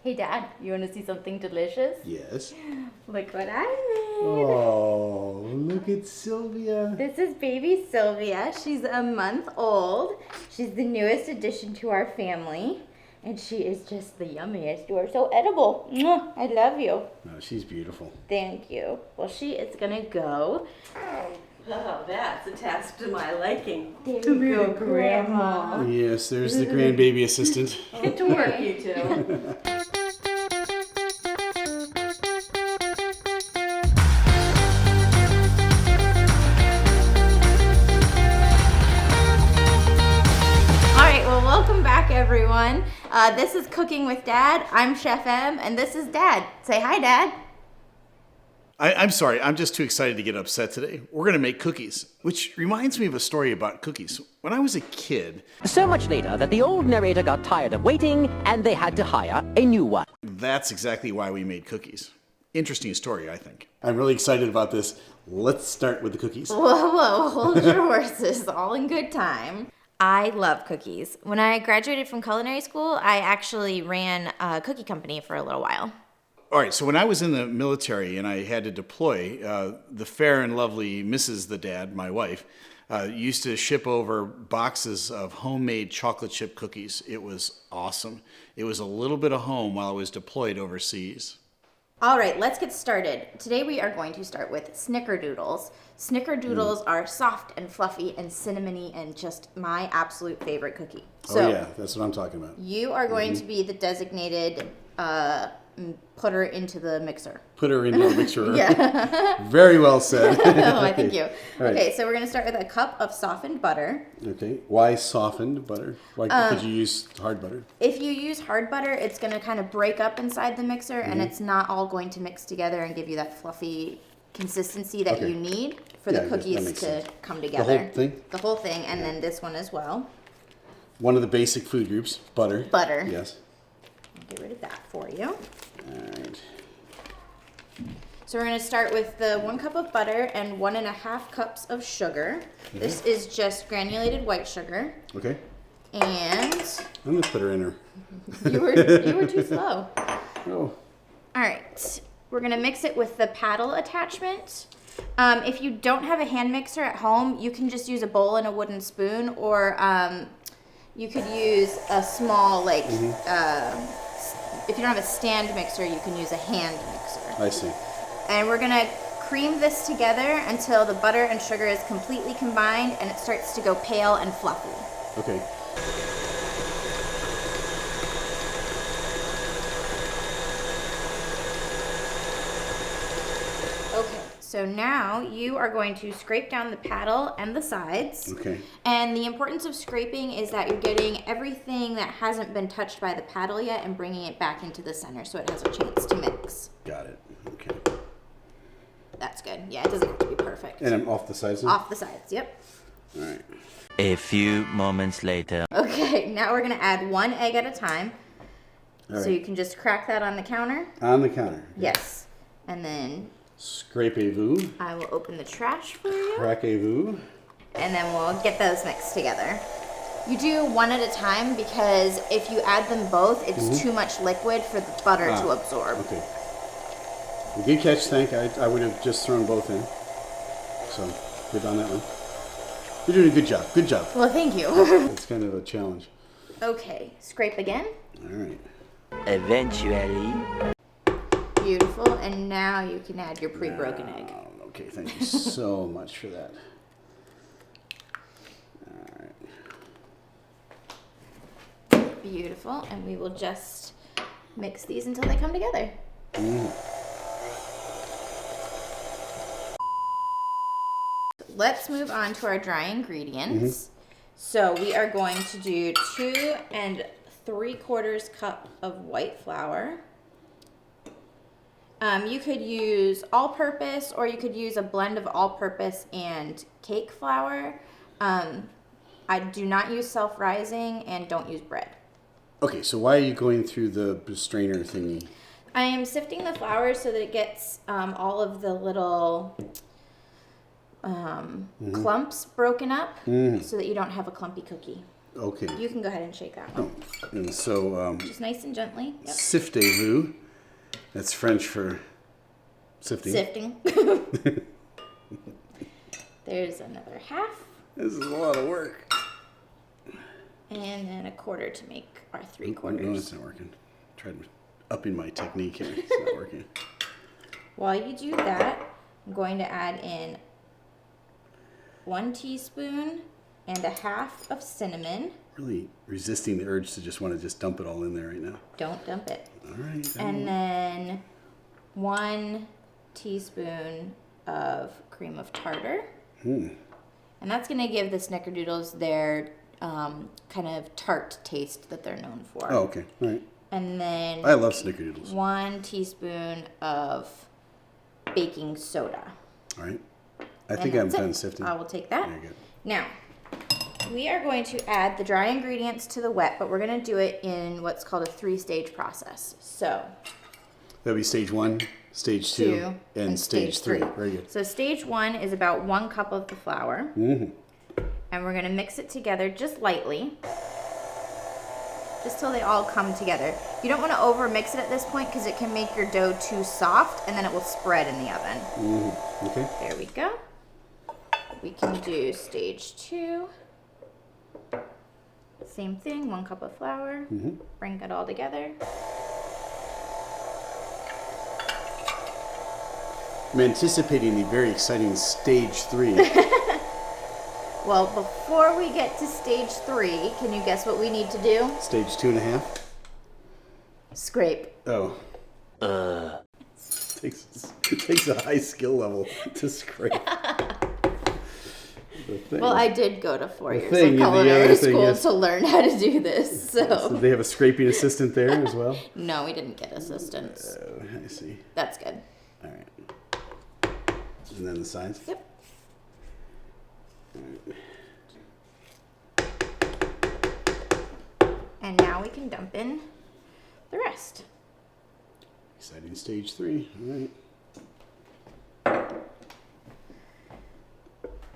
Hey, Dad, you want to see something delicious? Yes. Look what I made. Oh, look at Sylvia. This is baby Sylvia. She's a month old. She's the newest addition to our family. And she is just the yummiest. You are so edible. Mwah, I love you. No, she's beautiful. Thank you. Well, she is going to go. Oh, that's a task to my liking. There you go, Grandma. Yes, there's the grandbaby assistant. Get to work, you two. Welcome back, everyone. This is Cooking with Dad. I'm Chef M, and this is Dad. Say hi, Dad. I'm sorry, I'm just too excited to get upset today. We're going to make cookies, which reminds me of a story about cookies. When I was a kid... So much later that the old narrator got tired of waiting, and they had to hire a new one. That's exactly why we made cookies. Interesting story, I think. I'm really excited about this. Let's start with the cookies. Whoa, hold your horses. All in good time. I love cookies. When I graduated from culinary school, I actually ran a cookie company for a little while. All right, so when I was in the military and I had to deploy, the fair and lovely Mrs. the Dad, my wife, used to ship over boxes of homemade chocolate chip cookies. It was awesome. It was a little bit of home while I was deployed overseas. All right, let's get started. Today we are going to start with Snickerdoodles. Snickerdoodles are soft and fluffy and cinnamony and just my absolute favorite cookie. So, oh yeah, that's what I'm talking about. You are going to be the designated put her into the mixer. Put her into the mixer. Yeah. Very well said. Oh, I thank you. Right. Okay, so we're going to start with a cup of softened butter. Okay, why softened butter? Why could you use hard butter? If you use hard butter, it's going to kind of break up inside the mixer, and it's not all going to mix together and give you that fluffy consistency that you need for the cookies to come together. The whole thing? The whole thing, and then this one as well. One of the basic food groups, butter. Butter. Yes. I'll get rid of that for you. All right. So we're going to start with the 1 cup of butter and 1.5 cups of sugar. This is just granulated white sugar. Okay. And I'm going to put her in her. you were too slow. Oh. All right. We're going to mix it with the paddle attachment. If you don't have a hand mixer at home, you can just use a bowl and a wooden spoon, or you could use a small, like, if you don't have a stand mixer, you can use a hand mixer. I see. And we're going to cream this together until the butter and sugar is completely combined and it starts to go pale and fluffy. Okay. So now you are going to scrape down the paddle and the sides. Okay. And the importance of scraping is that you're getting everything that hasn't been touched by the paddle yet and bringing it back into the center so it has a chance to mix. Got it. Okay. That's good. Yeah, it doesn't have to be perfect. And I'm off the sides now? Off the sides, yep. All right. A few moments later. Okay, now we're going to add 1 egg at a time. All right. So you can just crack that on the counter. On the counter. Okay. Yes. And then... Scrape-a-vous. I will open the trash for you. Crack-a-vous. And then we'll get those mixed together. You do 1 at a time because if you add them both, it's too much liquid for the butter to absorb. Okay. Good catch, thank you. I would have just thrown both in. So, good on that one. You're doing a good job. Good job. Well, thank you. It's kind of a challenge. Okay, scrape again. All right. Eventually. Beautiful, and now you can add your pre-broken egg. Okay, thank you so much for that. All right. Beautiful, and we will just mix these until they come together. Let's move on to our dry ingredients. So we are going to do 2 3/4 cup of white flour. You could use all-purpose, or you could use a blend of all-purpose and cake flour. I do not use self-rising and don't use bread. Okay, so why are you going through the strainer thingy? I am sifting the flour so that it gets all of the little clumps broken up so that you don't have a clumpy cookie. Okay. You can go ahead and shake that one. Oh, and so Just nice and gently. Yep. sifting. That's French for sifting. Sifting. There's another half. This is a lot of work. And then a quarter to make our 3/4. No, it's not working. Tried upping my technique here. It's not working. While you do that, I'm going to add in 1 teaspoon and a half of cinnamon. Really resisting the urge to just want to just dump it all in there right now. Don't dump it. All right. And then 1 teaspoon of cream of tartar. And that's going to give the Snickerdoodles their kind of tart taste that they're known for. Oh, okay. All right. And then I love Snickerdoodles. 1 teaspoon of baking soda. All right. I think I'm that's done it. sifting. I will take that. Very good. Now, we are going to add the dry ingredients to the wet, but we're going to do it in what's called a 3-stage process. So, That'll be stage 1, stage 2, and stage 3. Very good. So stage 1 is about 1 cup of the flour. And we're going to mix it together just lightly. Just till they all come together. You don't want to over mix it at this point because it can make your dough too soft and then it will spread in the oven. Okay. There we go. We can do stage 2. Same thing, 1 cup of flour. Bring it all together. I'm anticipating the very exciting stage 3. Well, before we get to stage 3, can you guess what we need to do? Stage 2.5. Scrape. Oh. It takes a high skill level to scrape. Well, I did go to 4 years thing of and the culinary other thing school is- to learn how to do this. So So they have a scraping assistant there as well? no, we didn't get assistance. Oh, I see. That's good. All right. And then the sides? Yep. And now we can dump in the rest. Exciting stage 3. All right.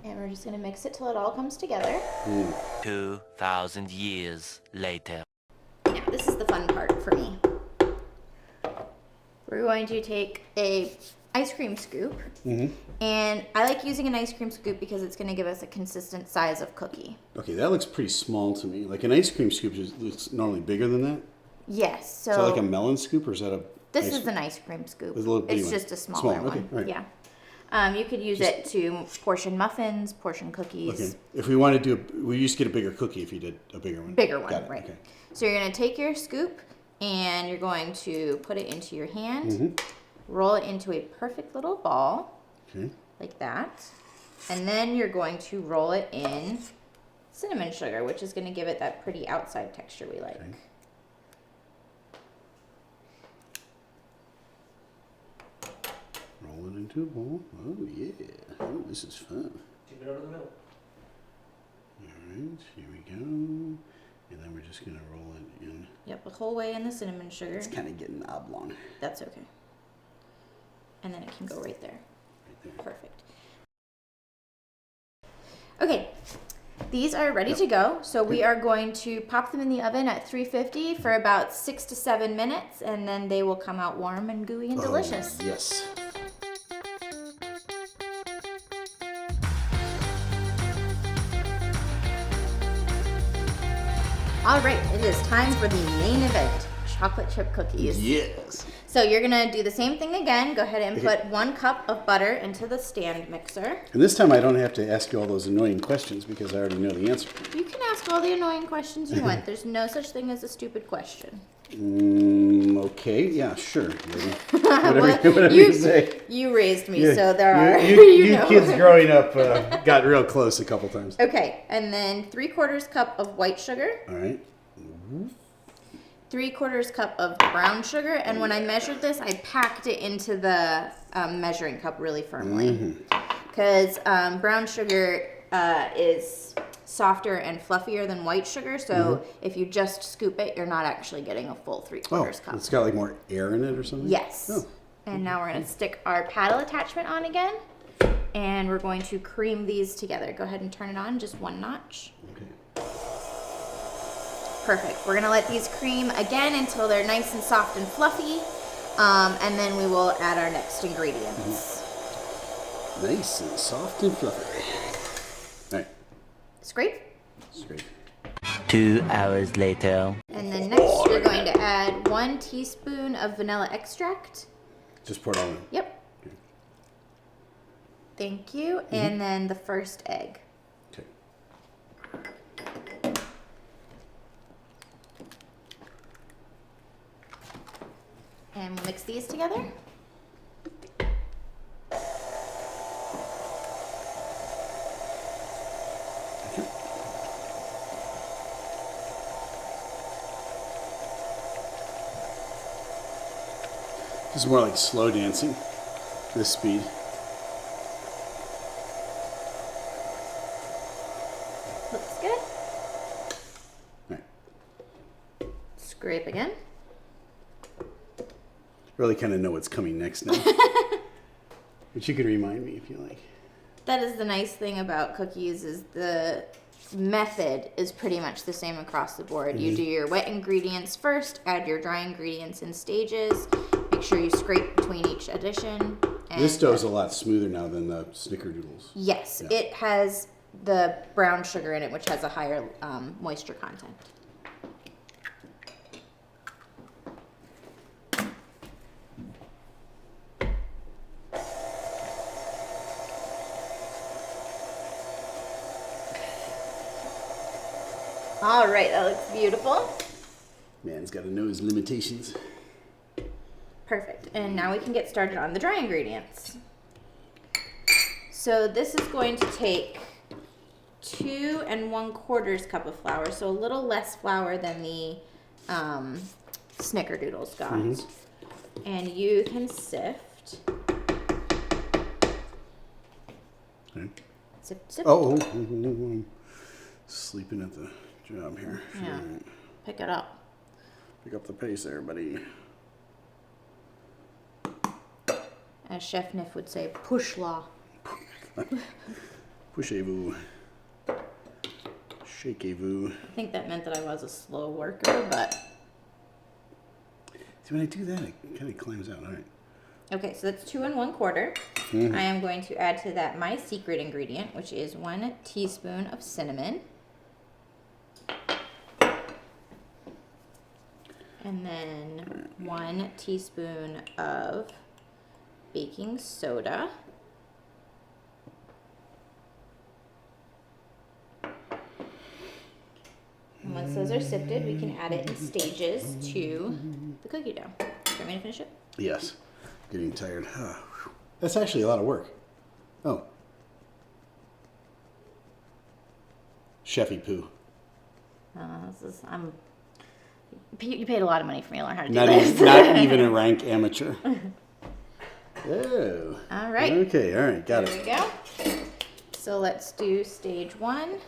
And we're just going to mix it till it all comes together. 2,000 years later. Now, this is the fun part for me. We're going to take a ice cream scoop. And I like using an ice cream scoop because it's going to give us a consistent size of cookie. Okay, that looks pretty small to me. Like an ice cream scoop looks normally bigger than that. Yes. So Is that like a melon scoop or is that a... this is an ice cream scoop. It's a little bitty It's one. just a smaller Small, okay, one. all right. Yeah. You could use it to portion muffins, portion cookies. Okay. If we want to do... we used to get a bigger cookie if you did a bigger one. Bigger one, Got it, right. Okay. So you're going to take your scoop and you're going to put it into your hand, roll it into a perfect little ball, Okay. like that. And then you're going to roll it in cinnamon sugar, which is going to give it that pretty outside texture we like. Okay. Roll it into a bowl. Oh, yeah. Oh, this is fun. Keep it over the middle. All right, here we go. And then we're just going to roll it in. Yep, the whole way in the cinnamon sugar. It's kind of getting oblong. That's okay. And then it can go right there. Right there. Perfect. Okay, these are ready to go. So we are going to pop them in the oven at 350 for about 6 to 7 minutes, and then they will come out warm and gooey and delicious. Oh, yes. All right, it is time for the main event, chocolate chip cookies. Yes. So you're gonna do the same thing again. Go ahead and put 1 cup of butter into the stand mixer. And this time I don't have to ask you all those annoying questions because I already know the answer. You can ask all the annoying questions you want. There's no such thing as a stupid question. Okay, yeah, sure. Lady. Well, Whatever you say. You raised me, Yeah, so there are. You know. kids growing up got real close a couple times. Okay, and then 3/4 cup of white sugar, All right. 3/4 cup of brown sugar, and when I measured this, I packed it into the measuring cup really firmly because brown sugar is softer and fluffier than white sugar. So if you just scoop it, you're not actually getting a full 3/4 cup. It's got like more air in it or something? Yes. Oh. And now we're going to stick our paddle attachment on again, and we're going to cream these together. Go ahead and turn it on just 1 notch. Okay. Perfect. We're gonna let these cream again until they're nice and soft and fluffy, and then we will add our next ingredients. Nice and soft and fluffy. All right. Scrape. Scrape. 2 hours later. And then next we're going to add 1 teaspoon of vanilla extract. Just pour it all in. Yep. Thank you. And then the first egg. Okay. And we'll mix these together. This is more like slow dancing, this speed. Looks good. All right. Scrape again. Really kind of know what's coming next now. But you could remind me if you like. That is the nice thing about cookies is the method is pretty much the same across the board. You do your wet ingredients first, add your dry ingredients in stages, make sure you scrape between each addition. And This dough is a lot smoother now than the Snickerdoodles. yes, Yeah. it has the brown sugar in it, which has a higher moisture content. All right, that looks beautiful. Man's got to know his limitations. Perfect. And now we can get started on the dry ingredients. So this is going to take 2 1/4 cup of flour, so a little less flour than the Snickerdoodles got. And you can sift. Okay. Sift. Oh, sleeping at the job here. Yeah. All right. Pick it up. Pick up the pace there, buddy. As Chef Niff would say, push law. Pushez-vous. Shakez-vous. I think that meant that I was a slow worker, but See, when I do that, it kind of climbs out. All right. okay, so that's 2 1/4. I am going to add to that my secret ingredient, which is 1 teaspoon of cinnamon. And then 1 teaspoon of baking soda. And once those are sifted, we can add it in stages to the cookie dough. Do you want me to finish it? Yes. Getting tired. That's actually a lot of work. Oh. Chefy poo. You paid a lot of money for me to learn how to do Not this. even, not even a rank amateur. Oh. All right. Okay, all right, got There it. we go. So let's do stage 1.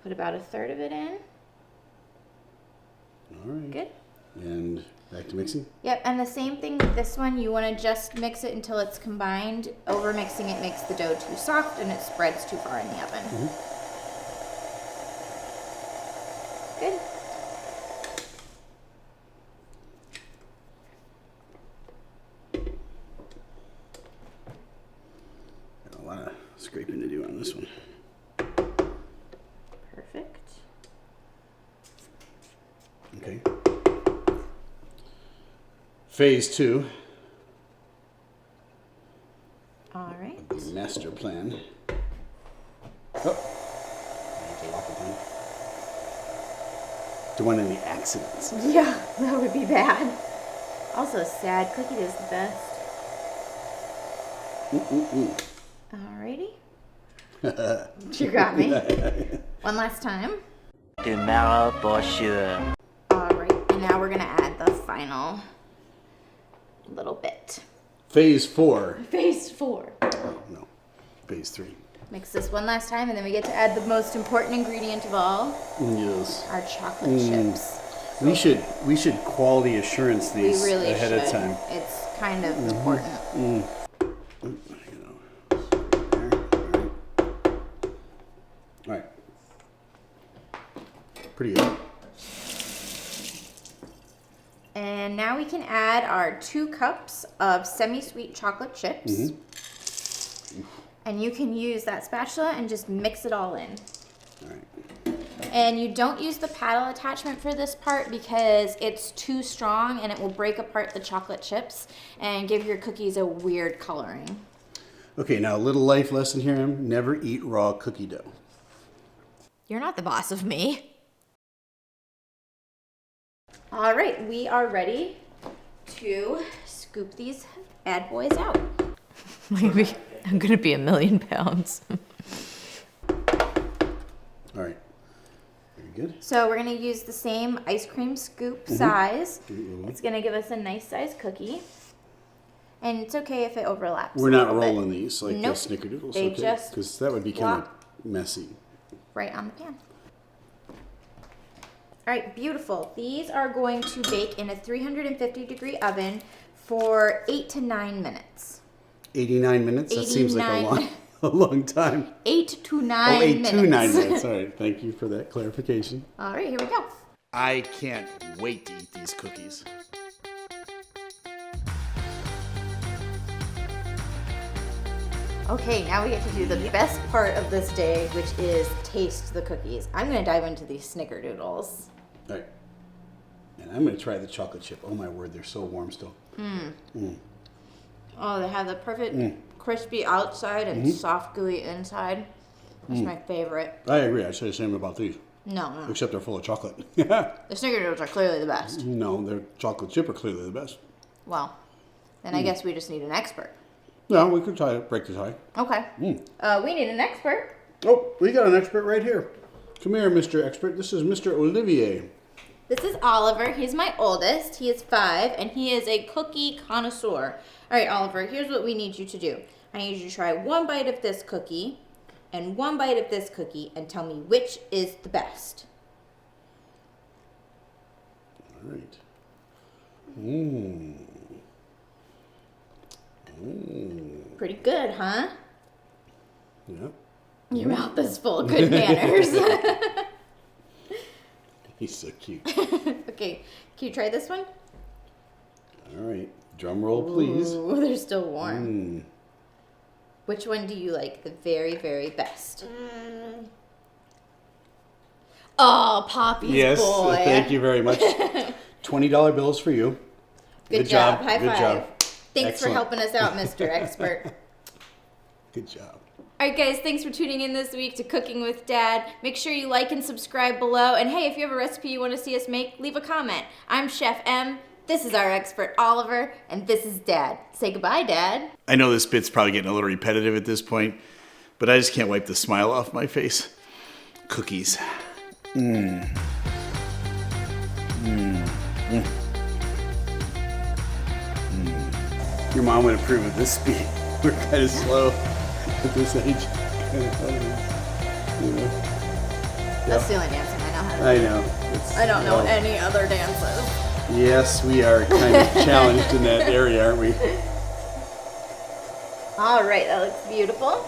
Put about 1/3 of it in. All right. Good. And back to mixing? Yep, and the same thing with this one. You want to just mix it until it's combined. Over mixing it makes the dough too soft and it spreads too far in the oven. Good. Got a lot of scraping to do on this one. Perfect. Okay. Phase 2. All right. The master plan. Oh. I have to lock it down. Don't want any accidents. Yeah, that would be bad. Also, sad cookie dough is the best. Alrighty. You got me. One last time. Tomorrow for sure. Alright, and now we're gonna add the final little bit. Phase 4. Phase 4. Oh, no. Phase 3. Mix this one last time, and then we get to add the most important ingredient of all, Yes. our chocolate chips. We should quality assurance We these really ahead should. of time. It's kind of important. All right. Pretty good. now we can add our 2 cups of semi-sweet chocolate chips. And you can use that spatula and just mix it all in. All right. And you don't use the paddle attachment for this part because it's too strong and it will break apart the chocolate chips and give your cookies a weird coloring. Okay, now a little life lesson here, Em. Never eat raw cookie dough. You're not the boss of me. All right, we are ready to scoop these bad boys out. Maybe I'm gonna be 1,000,000 pounds. All right. Very good. So we're gonna use the same ice cream scoop size. It's gonna give us a nice size cookie. And it's okay if it overlaps. We're not rolling these like Nope. the Snickerdoodles, They okay? just Because that would be kind of flop messy. right on the pan. All right, beautiful. These are going to bake in a 350-degree oven for 8 to 9 minutes. 89 minutes? That seems like 89. a long time. 8 to 9 minutes. 8 to 9 minutes. All right, thank you for that clarification. All right, here we go. I can't wait to eat these cookies. Okay, now we get to do the best part of this day, which is taste the cookies. I'm gonna dive into these Snickerdoodles. All right. And I'm going to try the chocolate chip. Oh, my word, they're so warm still. Oh, they have the perfect crispy outside and soft gooey inside. That's my favorite. I agree. I say the same about these. No. Except they're full of chocolate. The Snickerdoodles are clearly the best. No, their chocolate chip are clearly the best. Well, then I guess we just need an expert. No, we could try it, break the tie. Okay. We need an expert. Oh, we got an expert right here. Come here, Mr. Expert. This is Mr. Olivier. This is Oliver. He's my oldest. He is 5, and he is a cookie connoisseur. All right, Oliver, here's what we need you to do. I need you to try 1 bite of this cookie and 1 bite of this cookie and tell me which is the best. All right. Pretty good, huh? Yep. Your mouth is full. Good manners. He's so cute. Okay, can you try this one? All right. Drum roll, please. Ooh, they're still warm. Which one do you like the very, very best? Oh, Poppy's Yes, boy. thank you very much. $20 bills for you. Good job. High Good five. job. Thanks Excellent. for helping us out, Mr. Expert. Good job. All right, guys, thanks for tuning in this week to Cooking with Dad. Make sure you like and subscribe below. And hey, if you have a recipe you want to see us make, leave a comment. I'm Chef M. This is our expert, Oliver. And this is Dad. Say goodbye, Dad. I know this bit's probably getting a little repetitive at this point, but I just can't wipe the smile off my face. Cookies. Your mom would approve of this speed. We're kind of slow at this age. Kind of funny. You know? That's the only dancing I know how to do. I know. I don't know any other dances. Yes, we are kind of challenged in that area, aren't we? All right, that looks beautiful.